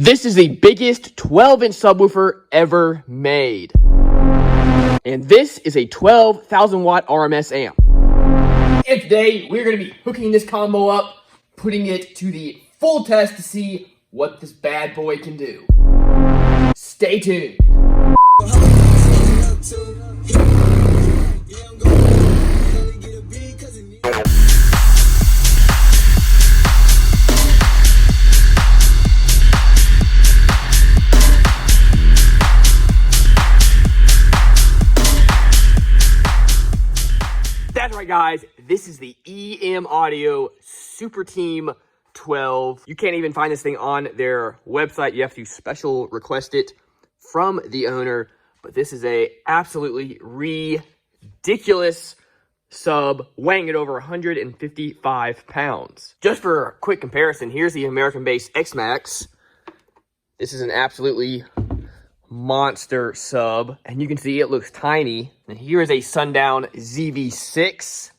This is the biggest 12-inch subwoofer ever made. And this is a 12,000 watt RMS amp. And today we're going to be hooking this combo up, putting it to the full test to see what this bad boy can do. Stay tuned. That's right, guys. This is the EM Audio Super Team 12. You can't even find this thing on their website. You have to special request it from the owner. But this is a absolutely ridiculous sub, weighing at over 155 pounds. Just for a quick comparison, here's the American Bass X-Max. This is an absolutely monster sub, and you can see it looks tiny. And here is a Sundown ZV6.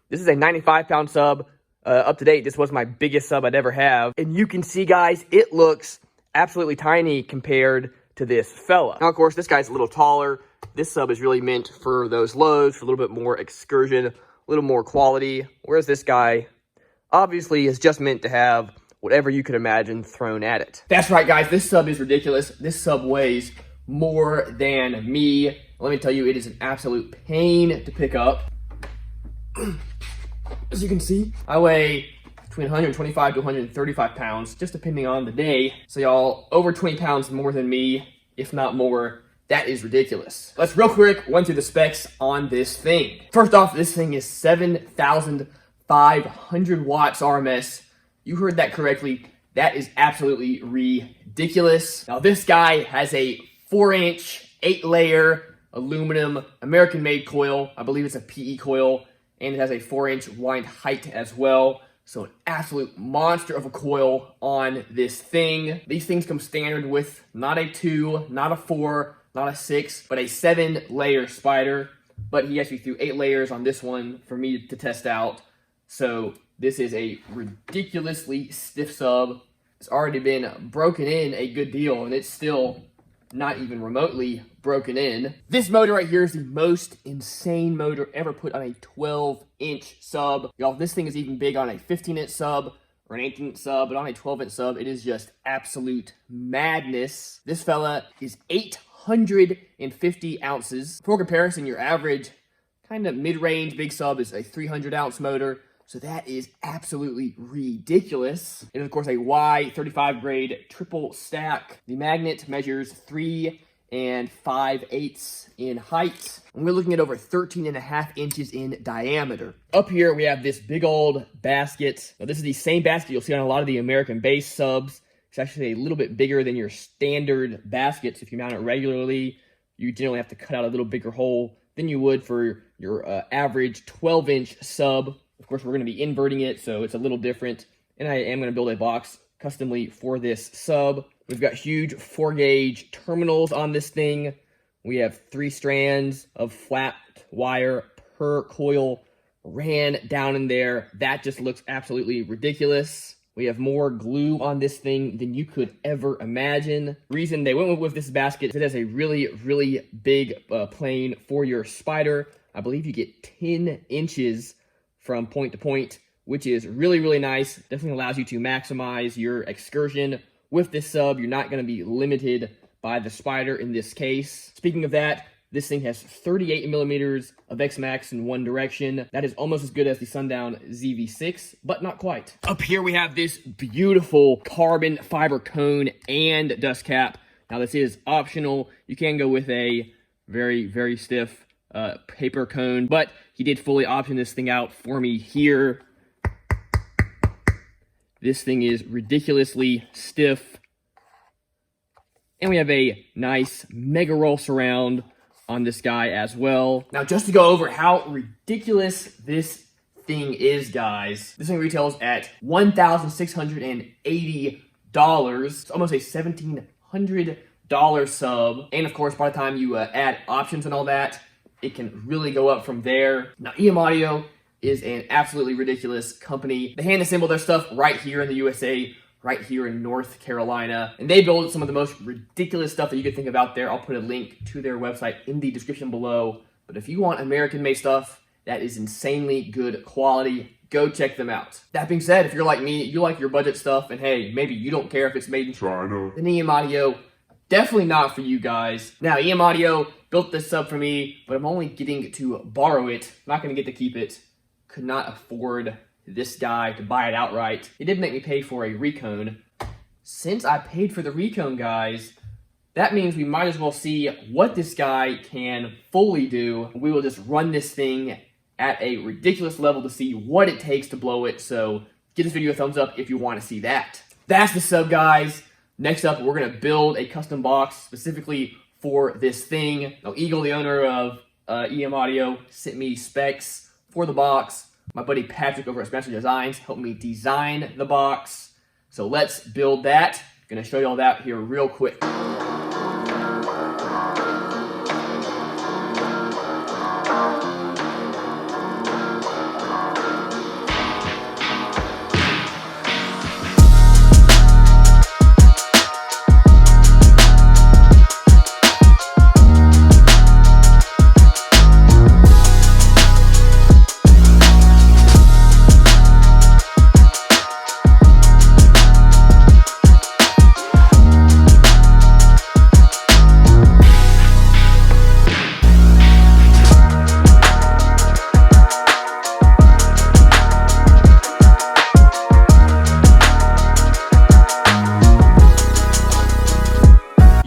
This is a 95-pound sub. Up to date, this was my biggest sub I'd ever have. And you can see, guys, it looks absolutely tiny compared to this fella. Now, of course, this guy's a little taller. This sub is really meant for those lows, for a little bit more excursion, a little more quality. Whereas this guy obviously is just meant to have whatever you could imagine thrown at it. That's right, guys. This sub is ridiculous. This sub weighs more than me. Let me tell you, it is an absolute pain to pick up. As you can see, I weigh between 125 to 135 pounds, just depending on the day. So y'all, over 20 pounds more than me, if not more. That is ridiculous. Let's real quick run through the specs on this thing. First off, this thing is 7,500 watts RMS. You heard that correctly. That is absolutely ridiculous. Now, this guy has a 4-inch, 8-layer aluminum American-made coil. I believe it's a PE coil, and it has a 4-inch wind height as well. So an absolute monster of a coil on this thing. These things come standard with not a 2, not a 4, not a 6, but a 7-layer spider. But he actually threw 8 layers on this one for me to test out. So this is a ridiculously stiff sub. It's already been broken in a good deal, and it's still not even remotely broken in. This motor right here is the most insane motor ever put on a 12-inch sub. Y'all, this thing is even big on a 15-inch sub or an 18-inch sub, but on a 12-inch sub, it is just absolute madness. This fella is 850 ounces. For comparison, your average kind of mid-range big sub is a 300-ounce motor. So that is absolutely ridiculous. And of course, a Y35 grade triple stack. The magnet measures 3 5/8 in height. And we're looking at over 13.5 inches in diameter. Up here, we have this big old basket. Now, this is the same basket you'll see on a lot of the American Bass subs. It's actually a little bit bigger than your standard baskets. If you mount it regularly, you generally have to cut out a little bigger hole than you would for your average 12-inch sub. Of course, we're going to be inverting it, so it's a little different. And I am going to build a box customly for this sub. We've got huge 4-gauge terminals on this thing. We have 3 strands of flat wire per coil ran down in there. That just looks absolutely ridiculous. We have more glue on this thing than you could ever imagine. Reason they went with this basket is it has a really, really big plane for your spider. I believe you get 10 inches from point to point, which is really, really nice. Definitely allows you to maximize your excursion with this sub. You're not going to be limited by the spider in this case. Speaking of that, this thing has 38 millimeters of X-Max in one direction. That is almost as good as the Sundown ZV6, but not quite. Up here we have this beautiful carbon fiber cone and dust cap. Now this is optional. You can go with a very, very stiff paper cone, but he did fully option this thing out for me here. This thing is ridiculously stiff. And we have a nice mega roll surround on this guy as well. Now, just to go over how ridiculous this thing is, guys. This thing retails at $1,680. It's almost a $1,700 sub. And of course, by the time you add options and all that, it can really go up from there. Now, EM Audio is an absolutely ridiculous company. They hand assemble their stuff right here in the USA right here in North Carolina. And they build some of the most ridiculous stuff that you could think of out there. I'll put a link to their website in the description below. But if you want American-made stuff that is insanely good quality, go check them out. That being said, if you're like me, you like your budget stuff, and hey, maybe you don't care if it's made in China, then EM Audio, definitely not for you guys. Now, EM Audio built this sub for me, but I'm only getting to borrow it. I'm not gonna get to keep it. Could not afford this guy to buy it outright. He did make me pay for a recone. Since I paid for the recone, guys, that means we might as well see what this guy can fully do. We will just run this thing at a ridiculous level to see what it takes to blow it. So give this video a thumbs up if you want to see that. That's the sub, guys. Next up, we're gonna build a custom box specifically for this thing. Now, Eagle, the owner of EM Audio, sent me specs for the box. My buddy Patrick over at Spencer Designs helped me design the box. So let's build that. Gonna show you all that here real quick.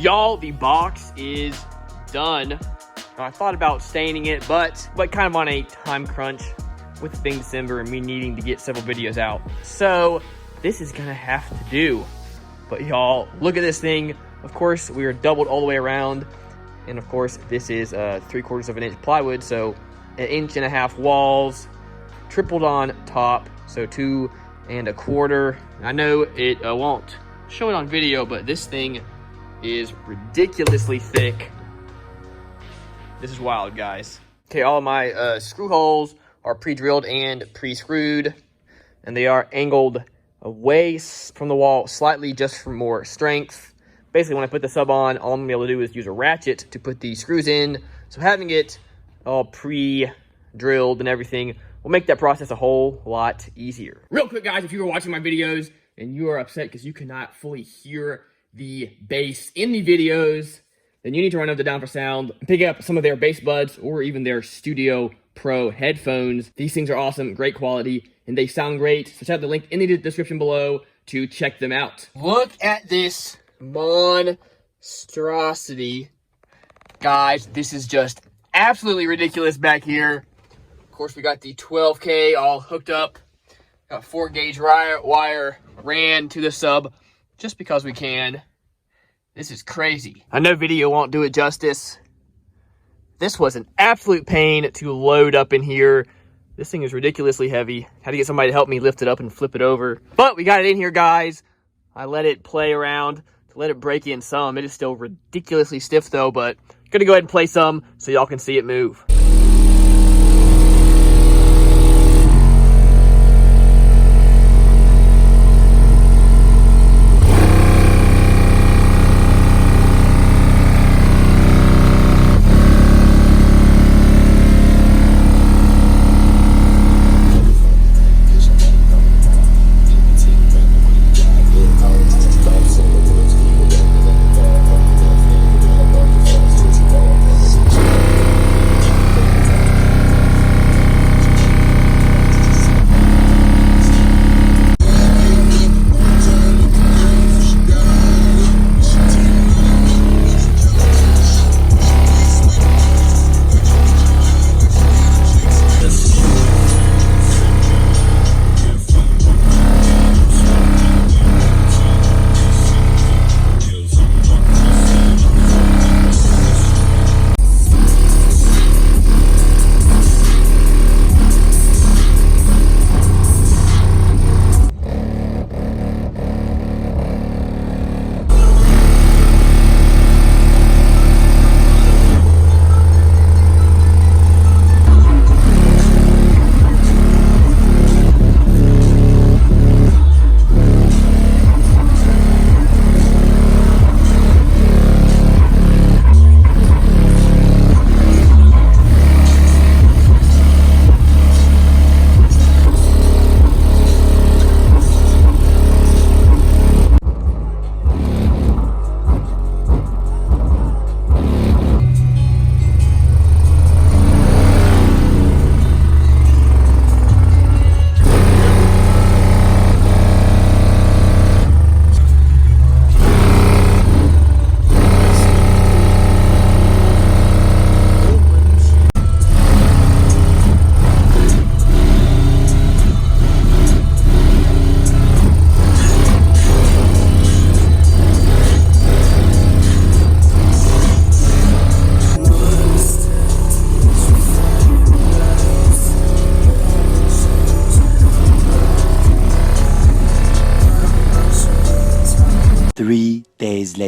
Y'all, the box is done. Now, I thought about staining it, but kind of on a time crunch with being December and me needing to get several videos out. So this is gonna have to do. But y'all, look at this thing. Of course, we are doubled all the way around. And of course, this is 3/4 of an inch plywood. So 1.5 inch walls, tripled on top. So 2 1/4. I know it won't show it on video, but this thing is ridiculously thick. This is wild, guys. Okay, all of my screw holes are pre-drilled and pre-screwed, and they are angled away from the wall slightly just for more strength. Basically, when I put the sub on, all I'm gonna be able to do is use a ratchet to put these screws in. So having it all pre-drilled and everything will make that process a whole lot easier. Real quick, guys, if you were watching my videos and you are upset because you cannot fully hear the bass in the videos, then you need to run up to Down for Sound and pick up some of their BassBudz or even their Studio Pro headphones. These things are awesome, great quality, and they sound great. So check out the link in the description below to check them out. Look at this monstrosity. Guys, this is just absolutely ridiculous back here. Of course, we got the 12K all hooked up. Got 4-gauge wire ran to the sub just because we can. This is crazy. I know video won't do it justice. This was an absolute pain to load up in here. This thing is ridiculously heavy. Had to get somebody to help me lift it up and flip it over. But we got it in here, guys. I let it play around to let it break in some. It is still ridiculously stiff though, but I'm gonna go ahead and play some so y'all can see it move.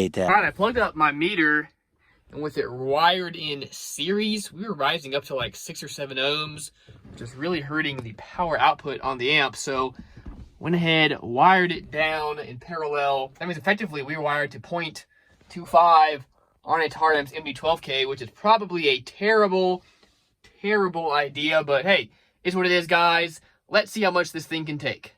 later. All right, I plugged up my meter, and with it wired in series, we were rising up to like 6 or 7 ohms, which is really hurting the power output on the amp. So went ahead, wired it down in parallel. That means effectively we were wired to 0.25 on a RMS MD12K, which is probably a terrible idea, but hey, it's what it is, guys. Let's see how much this thing can take.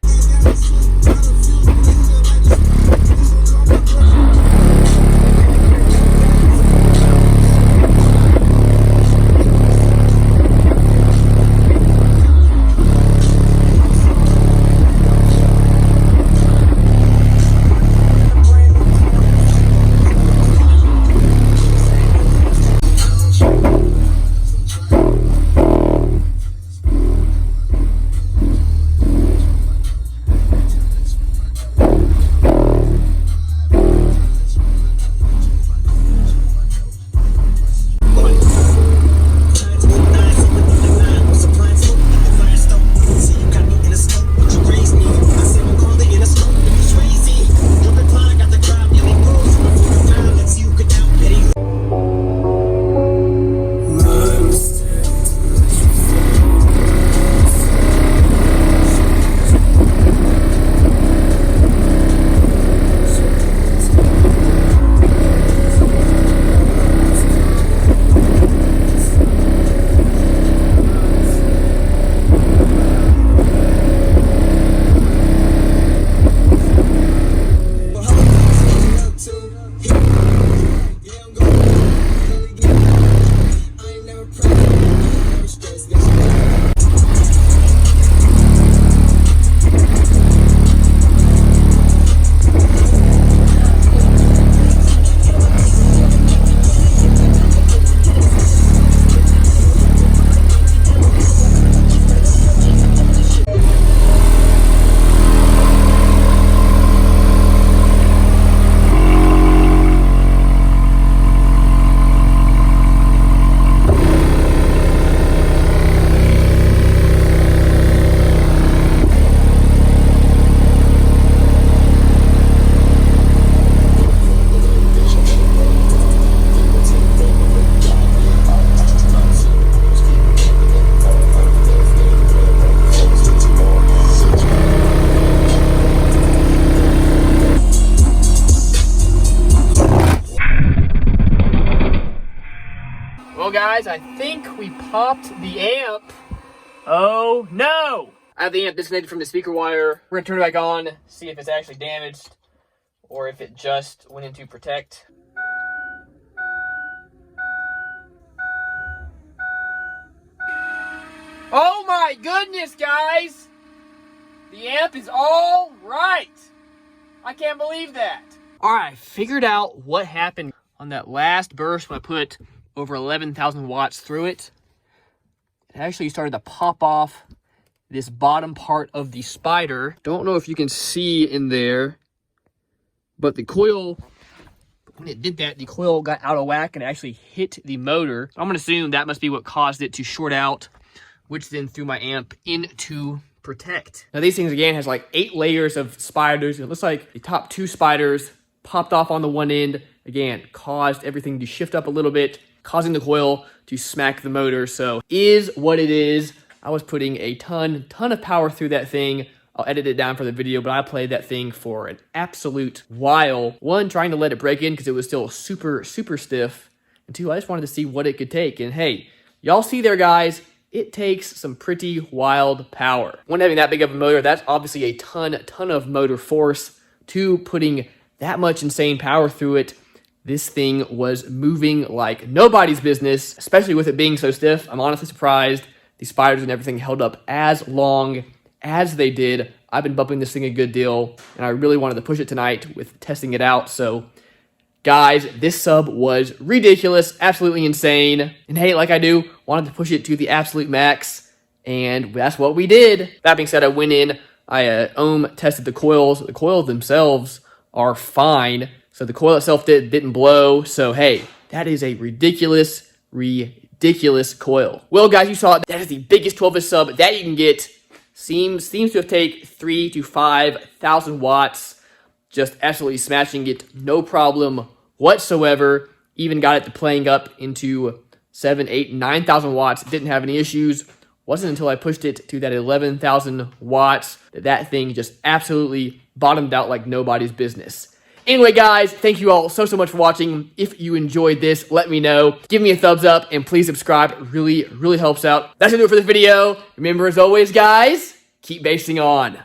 Well, guys, I think we popped the amp. Oh, no! I have the amp disconnected from the speaker wire. We're gonna turn it back on, see if it's actually damaged, or if it just went into protect. Oh my goodness, guys! The amp is all right! I can't believe that. All right, I figured out what happened on that last burst when I put over 11,000 watts through it. It actually started to pop off this bottom part of the spider. Don't know if you can see in there, but the coil, when it did that, the coil got out of whack and actually hit the motor. I'm gonna assume that must be what caused it to short out, which then threw my amp into protect. Now these things again has like 8 layers of spiders. It looks like the top 2 spiders popped off on the one end. Again, caused everything to shift up a little bit, causing the coil to smack the motor. So is what it is. I was putting a ton of power through that thing. I'll edit it down for the video, but I played that thing for an absolute while. 1, trying to let it break in because it was still super stiff. And 2, I just wanted to see what it could take. And hey, y'all see there, guys, it takes some pretty wild power. 1, having that big of a motor, that's obviously a ton of motor force. 2, putting that much insane power through it. This thing was moving like nobody's business, especially with it being so stiff. I'm honestly surprised the spiders and everything held up as long as they did. I've been bumping this thing a good deal, and I really wanted to push it tonight with testing it out. So, guys, this sub was ridiculous, absolutely insane. And hey, like I do, wanted to push it to the absolute max, and that's what we did. That being said, I went in, I ohm tested the coils. The coils themselves are fine. So the coil itself didn't blow. So hey, that is a ridiculous coil. Well, guys, you saw it. That is the biggest 12-inch sub that you can get. Seems to have taken 3,000 to 5,000 watts. Just absolutely smashing it, no problem whatsoever. Even got it to playing up into 7, 8, 9,000 watts. Didn't have any issues. Wasn't until I pushed it to that 11,000 watts that thing just absolutely bottomed out like nobody's business. Anyway, guys, thank you all so much for watching. If you enjoyed this, let me know. Give me a thumbs up and please subscribe. It really helps out. That's gonna do it for the video. Remember, as always, guys, keep bassing on.